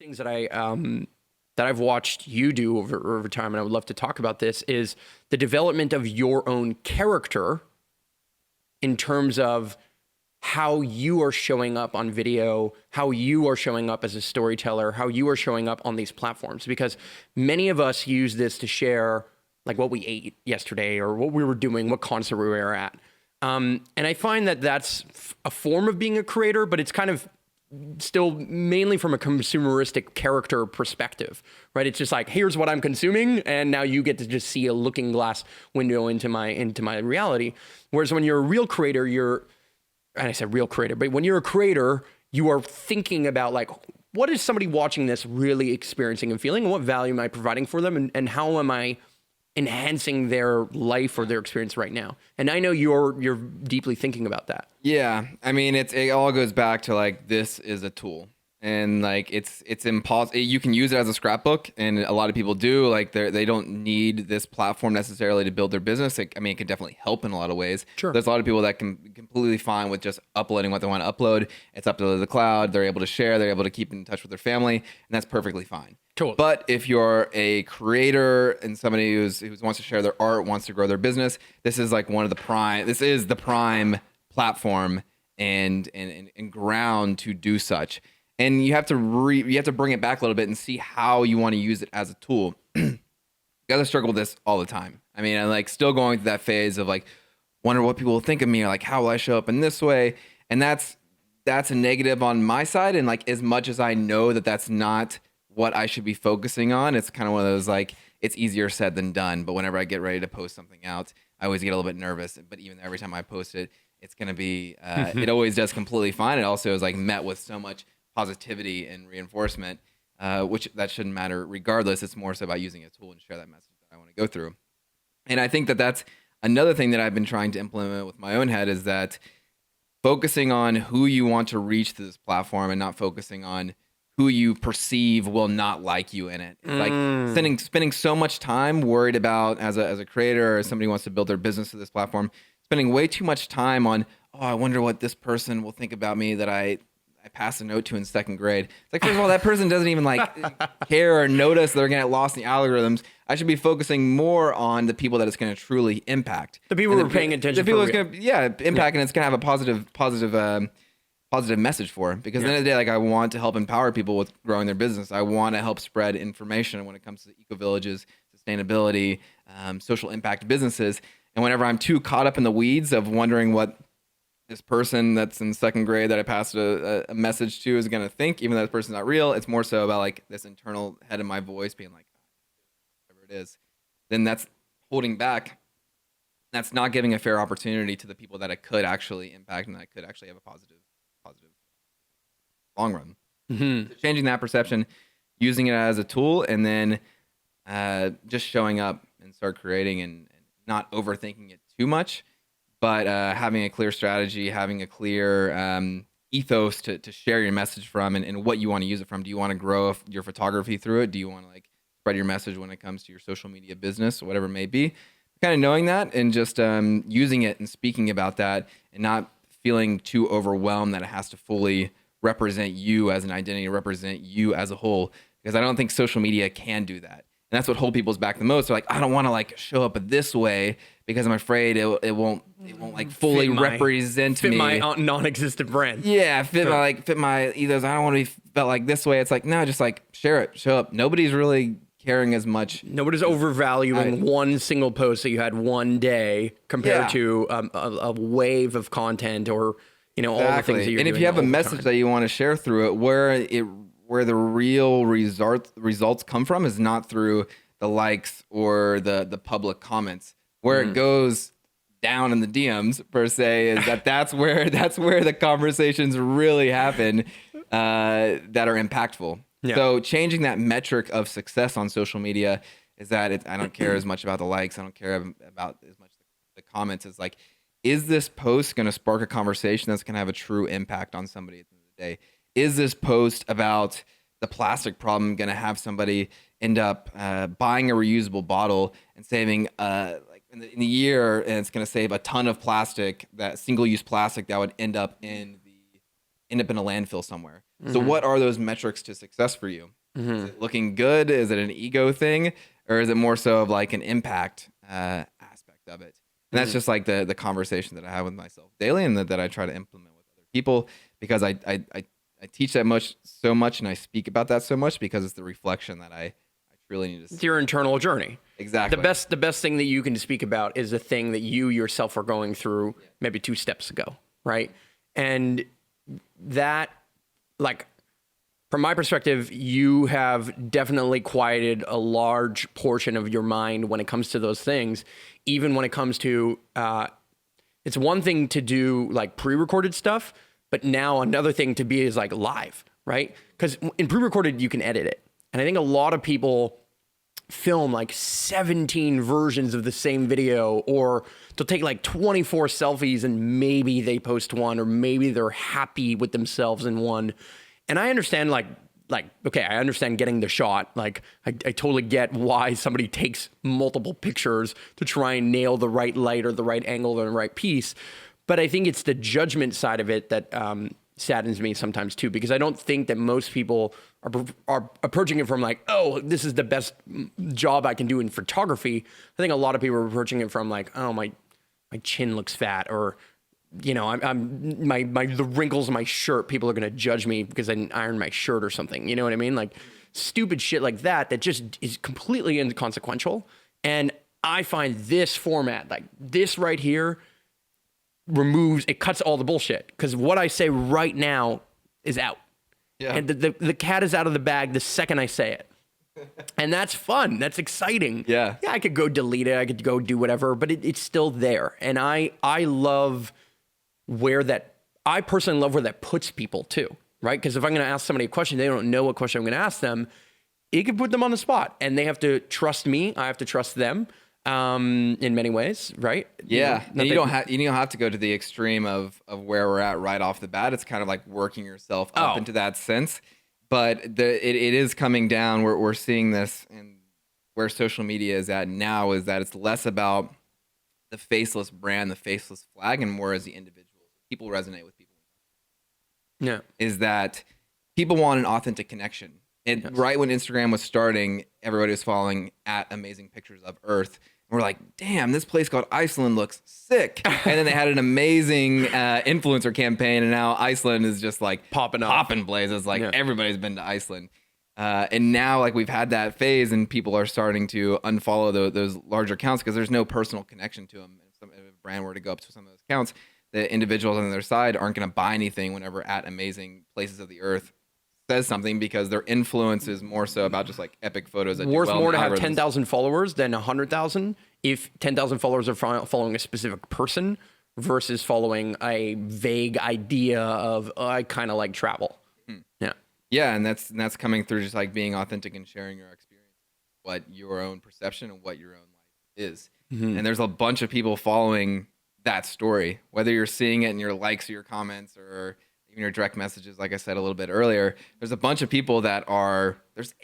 Things that I've watched you do over time, and I would love to talk about this, is the development of your own character in terms of how you are showing up on video, how you are showing up as a storyteller, how you are showing up on these platforms. Because many of us use this to share like what we ate yesterday or what we were doing, what concert we were at. And I find that that's a form of being a creator, but it's kind of still mainly from a consumeristic character perspective, right? It's just like, here's what I'm consuming, and now you get to just see a looking glass window into my reality. Whereas when you're a real creator, and I said real creator, but when you're a creator, you are thinking about like, what is somebody watching this really experiencing and feeling, and what value am I providing for them, and how am I enhancing their life or their experience right now? And I know you're deeply thinking about that. Yeah, I mean, it all goes back to like, this is a tool, and like it's impossible. You can use it as a scrapbook, and a lot of people do. Like they don't need this platform necessarily to build their business. I mean, it can definitely help in a lot of ways. Sure. There's a lot of people that can be completely fine with just uploading what they want to upload. It's up to the cloud. They're able to share. They're able to keep in touch with their family, and that's perfectly fine. Totally. But if you're a creator and somebody who wants to share their art, wants to grow their business, this is like this is the prime platform and ground to do such. And you have to bring it back a little bit and see how you want to use it as a tool. Guys, I struggle with this all the time. I mean, I'm like still going through that phase of like, wonder what people will think of me, or like, how will I show up in this way? And that's a negative on my side. And like, as much as I know that that's not what I should be focusing on, it's kind of one of those like, it's easier said than done. But whenever I get ready to post something out, I always get a little bit nervous. But even every time I post it, it's going to be, it always does completely fine. It also is like met with so much positivity and reinforcement, which that shouldn't matter regardless. It's more so about using a tool and share that message that I want to go through. And I think that that's another thing that I've been trying to implement with my own head, is that focusing on who you want to reach through this platform and not focusing on who you perceive will not like you in it. It's like spending so much time worried about as a creator, or somebody who wants to build their business through this platform, spending way too much time on, oh, I wonder what this person will think about me that I passed a note to in second grade. It's like, first of all, that person doesn't even like care or notice they're going to get lost in the algorithms. I should be focusing more on the people that it's going to truly impact. The people who are paying attention. The people it's going to impact, and it's going to have a positive message for it. Because at the end of the day, like, I want to help empower people with growing their business. I want to help spread information when it comes to eco villages, sustainability, social impact businesses. And whenever I'm too caught up in the weeds of wondering what this person that's in second grade that I passed a message to is going to think, even though this person's not real, it's more so about like this internal head of my voice being like, whatever it is, then that's holding back. That's not giving a fair opportunity to the people that I could actually impact and that I could actually have a positive long run. So changing that perception, using it as a tool, and then just showing up and start creating and not overthinking it too much, but having a clear strategy, having a clear ethos to share your message from, and what you want to use it from. Do you want to grow your photography through it? Do you want to like spread your message when it comes to your social media business, or whatever it may be? Kind of knowing that and just using it and speaking about that, and not feeling too overwhelmed that it has to fully represent you as an identity, represent you as a whole, because I don't think social media can do that. And that's what hold people's back the most. They're like, I don't want to like show up this way because I'm afraid it won't like fully represent me. Fit my non-existent brand. Yeah, fit my ethos. I don't want to be felt like this way. It's like, no, just like share it, show up. Nobody's really caring as much. Nobody's overvaluing one single post that you had one day compared to a wave of content, or all the things that you're doing. And if you have a message that you want to share through it, where the real results come from is not through the likes or the public comments. Where it goes down in the DMs per se is that's where the conversations really happen that are impactful. Yeah. So changing that metric of success on social media is that I don't care as much about the likes. I don't care about as much the comments. It's like, is this post going to spark a conversation that's going to have a true impact on somebody at the end of the day? Is this post about the plastic problem going to have somebody end up buying a reusable bottle and saving like in the year, and it's going to save a ton of plastic, that single-use plastic that would end up in end up in a landfill somewhere. So what are those metrics to success for you? Is it looking good? Is it an ego thing? Or is it more so of like an impact aspect of it? And that's just like the conversation that I have with myself daily, and that I try to implement with other people, because I teach that so much, and I speak about that so much because it's the reflection that I truly need to see. It's your internal journey. Exactly. The best thing that you can speak about is the thing that you yourself are going through maybe 2 steps ago, right? And that, like, from my perspective, you have definitely quieted a large portion of your mind when it comes to those things. Even when it comes to, it's one thing to do like pre-recorded stuff, but now another thing to be is like live, right? Because in pre-recorded, you can edit it. And I think a lot of people film like 17 versions of the same video, or they'll take like 24 selfies and maybe they post one, or maybe they're happy with themselves in one. And I understand like, okay, I understand getting the shot. Like I totally get why somebody takes multiple pictures to try and nail the right light or the right angle or the right piece. But I think it's the judgment side of it that saddens me sometimes too, because I don't think that most people are approaching it from like, oh, this is the best job I can do in photography. I think a lot of people are approaching it from like, oh, my chin looks fat, or you know, the wrinkles in my shirt, people are going to judge me because I didn't iron my shirt or something. You know what I mean? Like stupid shit like that just is completely inconsequential. And I find this format, like this right here, it cuts all the bullshit. Because what I say right now is out. Yeah. And the cat is out of the bag the second I say it. And that's fun. That's exciting. Yeah. Yeah, I could go delete it. I could go do whatever, but it's still there. And I love I personally love where that puts people too, right? Because if I'm going to ask somebody a question, they don't know what question I'm going to ask them, it can put them on the spot, and they have to trust me. I have to trust them in many ways, right? Yeah. You don't have to go to the extreme of where we're at right off the bat. It's kind of like working yourself up into that sense. But it is coming down. We're seeing this, and where social media is at now is that it's less about the faceless brand, the faceless flag, and more as the individual. People resonate with people. Yeah. Is that people want an authentic connection. And right when Instagram was starting, everybody was following at amazing pictures of Earth. And we're like, damn, this place called Iceland looks sick. And then they had an amazing influencer campaign, and now Iceland is just like popping blazes. Like everybody's been to Iceland. And now like we've had that phase, and people are starting to unfollow those larger accounts because there's no personal connection to them. If a brand were to go up to some of those accounts, the individuals on their side aren't going to buy anything whenever at amazing places of the earth says something, because their influence is more so about just like epic photos. That worth more to have 10,000 followers than 100,000 if 10,000 followers are following a specific person versus following a vague idea of I kind of like travel. Yeah, and that's coming through just like being authentic and sharing your experience, what your own perception and what your own life is. And there's a bunch of people following that story, whether you're seeing it in your likes or your comments or even your direct messages. Like I said a little bit earlier, there's a bunch of people there's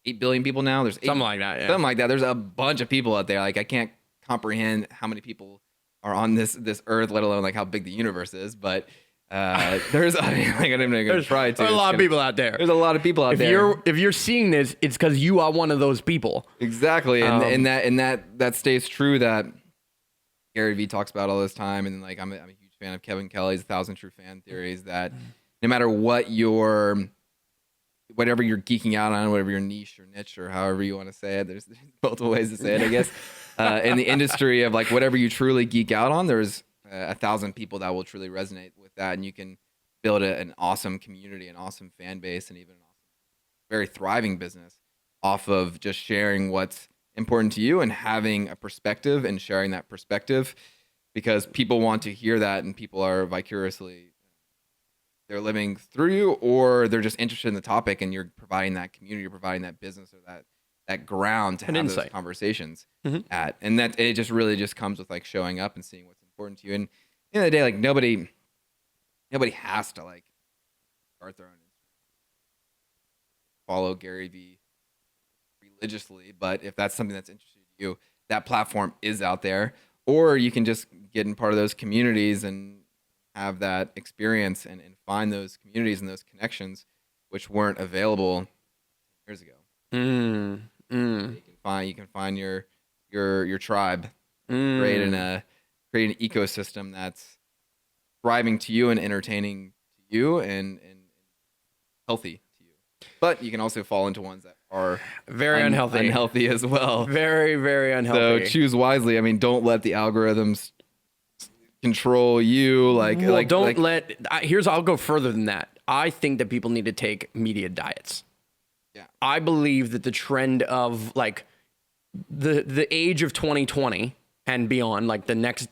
8 billion people now. There's something like that. Yeah. Something like that. There's a bunch of people out there. Like I can't comprehend how many people are on this earth, let alone like how big the universe is. But there's I don't even know. There's a lot of people out there. There's a lot of people out there. If you're seeing this, it's because you are one of those people. Exactly, and that stays true. That Gary Vee talks about all this time, and like I'm a huge fan of Kevin Kelly's 1,000 True Fan Theories. That no matter whatever you're geeking out on, whatever your niche or niche or however you want to say it, there's multiple ways to say it, I guess. In the industry of like whatever you truly geek out on, there's 1,000 people that will truly resonate with that, and you can build an awesome community, an awesome fan base, and even an awesome, very thriving business off of just sharing what's important to you and having a perspective and sharing that perspective, because people want to hear that, and people are vicariously, they're living through you, or they're just interested in the topic, and you're providing that community, you're providing that business or that ground to have those conversations at. And that it just really just comes with like showing up and seeing what's important to you. And at the end of the day, like nobody has to like start their own Instagram, follow Gary Vee religiously, but if that's something that's interesting to you, that platform is out there. Or you can just get in part of those communities and have that experience and find those communities and those connections which weren't available years ago. You can find your tribe, create an ecosystem that's thriving to you and entertaining to you and healthy to you. But you can also fall into ones that are very unhealthy as well. Very, very unhealthy. So choose wisely. I mean, don't let the algorithms control you. I'll go further than that. I think that people need to take media diets. Yeah. I believe that the trend of like the age of 2020 and beyond, like the next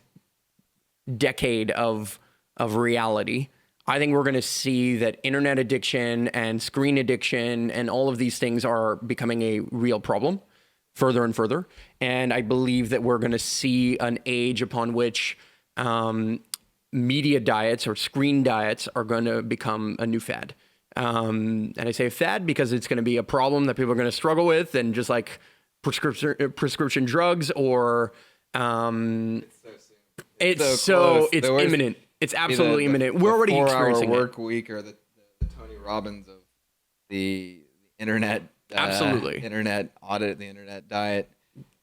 decade of reality, I think we're going to see that internet addiction and screen addiction and all of these things are becoming a real problem further and further. And I believe that we're going to see an age upon which media diets or screen diets are going to become a new fad. And I say fad because it's going to be a problem that people are going to struggle with, and just like prescription drugs or it's imminent. It's absolutely imminent. We're already experiencing 4-hour work week, or the Tony Robbins of the internet. Absolutely. Internet audit, the internet diet.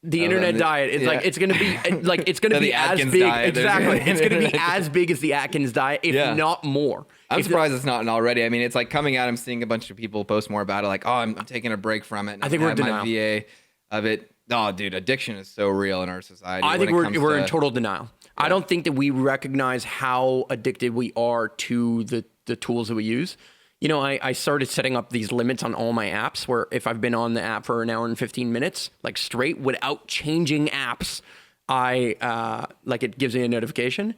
The internet diet is like, it's going to be like, it's going to be as big. Diet. Exactly. It's going to be as big as the Atkins diet, if not more. I'm surprised it's not already. I mean, it's like coming out, I'm seeing a bunch of people post more about it. Like, oh, I'm taking a break from it. And I think we're in denial. My VA of it. Oh, dude, addiction is so real in our society. I think we're in total denial. Yeah. I don't think that we recognize how addicted we are to the tools that we use. You know, I started setting up these limits on all my apps where if I've been on the app for an hour and 15 minutes, like straight without changing apps, it gives me a notification.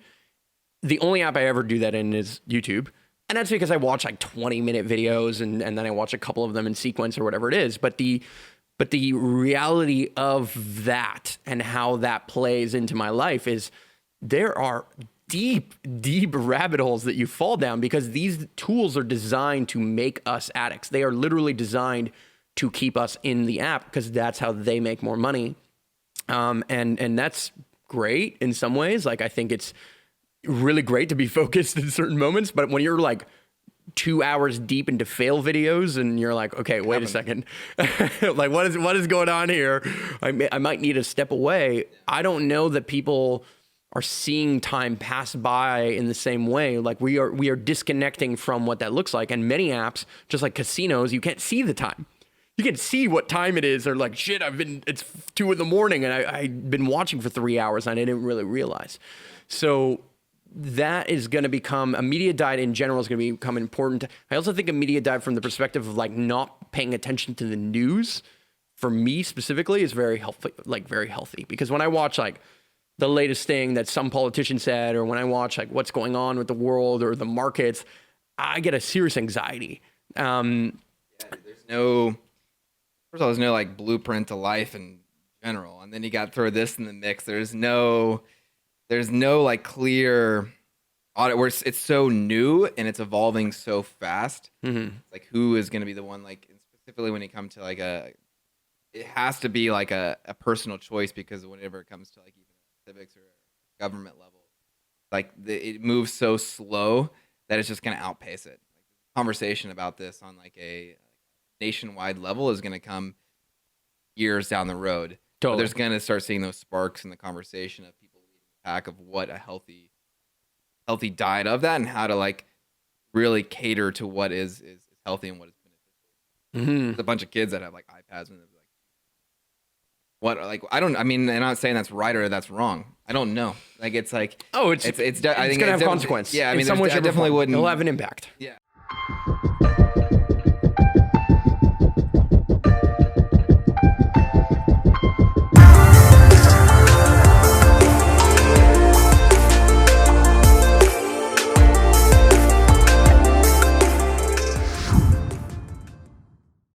The only app I ever do that in is YouTube. And that's because I watch like 20-minute videos and then I watch a couple of them in sequence or whatever it is. But the reality of that and how that plays into my life is there are deep rabbit holes that you fall down because these tools are designed to make us addicts. They are literally designed to keep us in the app because that's how they make more money. And that's great in some ways. Like, I think it's really great to be focused in certain moments, but when you're like 2 hours deep into fail videos and you're like, okay, wait a second. Like, what is going on here? I might need to step away. I don't know that people are seeing time pass by in the same way. Like, we are disconnecting from what that looks like. And many apps, just like casinos, you can't see the time. You can see what time it is. Or like, shit, it's 2 a.m. and I've been watching for 3 hours and I didn't really realize. So that is going to become, a media diet in general is going to become important. I also think a media diet from the perspective of like not paying attention to the news, for me specifically, is very healthy. Because when I watch like the latest thing that some politician said, or when I watch like what's going on with the world or the markets, I get a serious anxiety. There's no like blueprint to life in general. And then you got to throw this in the mix. There's no like clear audit where it's so new and it's evolving so fast. Mm-hmm. Like, who is going to be the one, like, specifically when it comes to like it has to be like a personal choice, because whenever it comes to like even civics or government level, like it moves so slow that it's just going to outpace it. Like, conversation about this on like a nationwide level is going to come years down the road. Totally. But there's going to start seeing those sparks in the conversation of people leading the pack of what a healthy diet of that, and how to like really cater to what is healthy and what is beneficial. Mm-hmm. There's a bunch of kids that have like iPads and they're like, I'm not saying that's right or that's wrong. I don't know. Like, it's like, I think it's gonna have consequence. Yeah, I mean, I definitely wouldn't. It'll have an impact. Yeah.